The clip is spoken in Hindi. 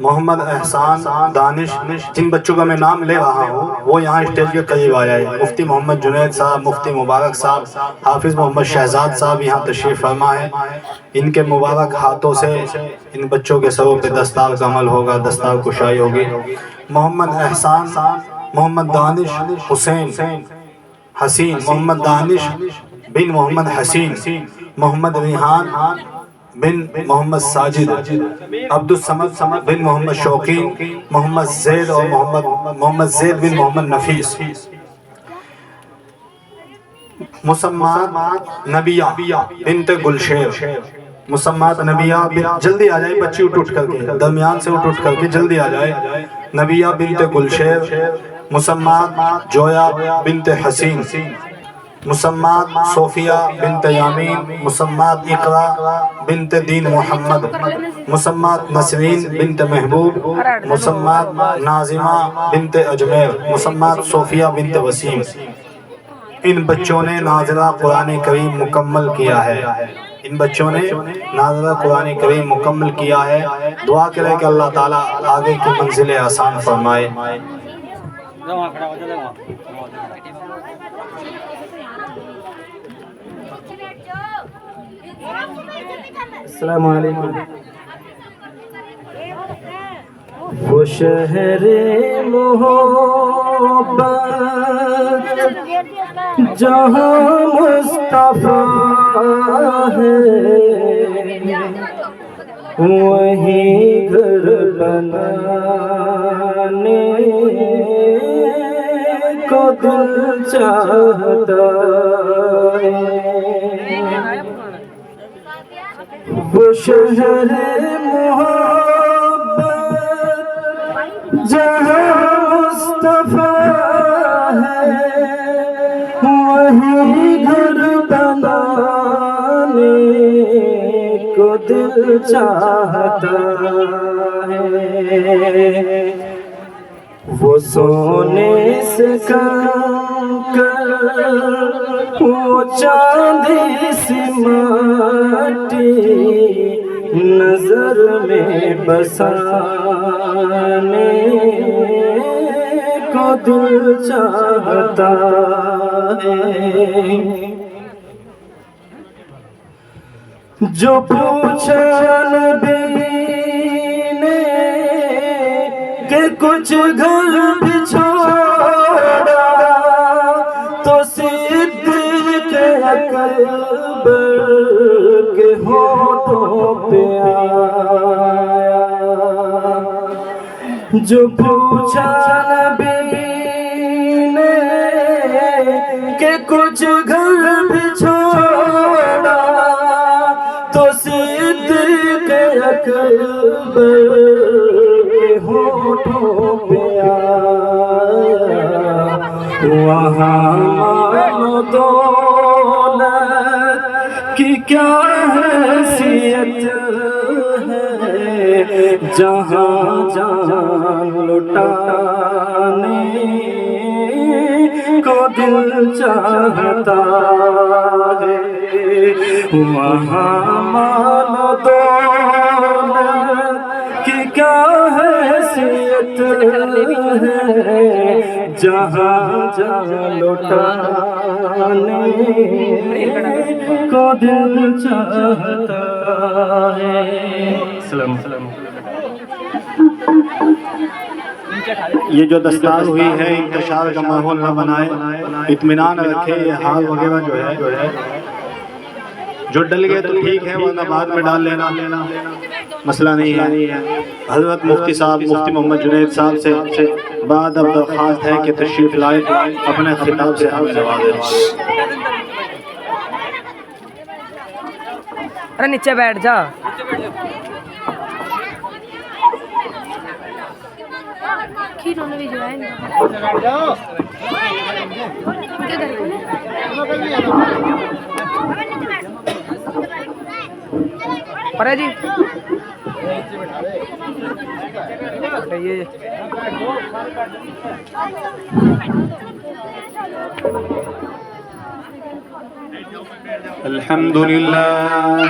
मोहम्मद एहसान दानिश, जिन बच्चों का मैं नाम ले रहा हूँ वो यहाँ स्टेज के करीब आ जाए। मुफ्ती मोहम्मद जुनैद साहब, मुफ्ती मुबारक साहब, हाफिज़ मोहम्मद शहजाद साहब यहाँ तशरीफ़ फरमा है। इनके मुबारक हाथों से इन बच्चों के सरों पे दस्तार का अमल होगा, दस्तार कुशाई होगी। मोहम्मद एहसान, मोहम्मद दानिश हुसैन हसीन, मोहम्मद दानिश बिन मोहम्मद हसीन, मोहम्मद रिहान बिन मोहम्मद साजिद, अब्दुल समद बिन मोहम्मद शौकीन, मोहम्मद जैद और मोहम्मद जैद बिन मोहम्मद नफीस। मुसम्मात नबिया बिनते गुलशेर, मुसम्मात नबिया, जल्दी आ जाए बच्ची उठ करके, दरमियान से उठ करके जल्दी आ जाए। नबिया बिनते गुलशेर, मुसम्मात जोया बिनते हसीन, मुसम्मात सोफिया बिनते यामीन, मुसम्मात इकरा बिनते दीन मोहम्मद, मुसम्मात नसरीन बिनते महबूब, मुसम्मात नाजिमा बिनते अजमेर, मुसम्मात सोफिया बिनते वसीम। इन बच्चों ने नाज़िला कुरान करीम मुकम्मल किया है। इन बच्चों ने नाज़िला कुरान करीम मुकम्मल किया है। दुआ करें कि अल्लाह ताला आगे की मंजिलें आसान फरमाए। अस्सलामु अलैकुम। वो शहरे मोहब्बत जहाँ मुस्तफा है, वहीं घर बनाने को दिल चाहता है। वो शहर मोहब्बत जहाँ मुस्तफा है, वहीं घर बनाने को दिल चाहता है। वो सोने से कंकर, वो चांदी सी माटी नजर में बसाने को दिल चाहता है। जो पूछा नबी ने कि कुछ घर भी छोड़ा, तो सिद्दीक़ अकबर के होठों पे आया। जो पूछा नबी ने कि कुछ घर भी छोड़ा, तो सिद्दीक़ अकबर के होठों पे आया। वहाँ मानो दौलत की क्या हैसियत है, जहाँ जान लुटाने को दिल चाहता है। वहाँ मानो दौलत की क्या हैसियत है, जहाँ जान लुटाने को दिल चाहता है। ये जो दस्तार हुई है इंतशार का माहौल न बनाए, इत्मीनान रखे। ये हाल वगैरह जो है जो डल गए तो ठीक है, वरना बाद में डाल लेना, मसला नहीं है। हज़रत मुफ्ती साहब, मुफ्ती मोहम्मद जुनैद साहब से बाद अब दरख्वास्त है कि तशरीफ़ लाए, अपने खिताब से हमें नवाजें। अरे नीचे बैठ जा। अरे जी ये अल्हम्दुलिल्लाह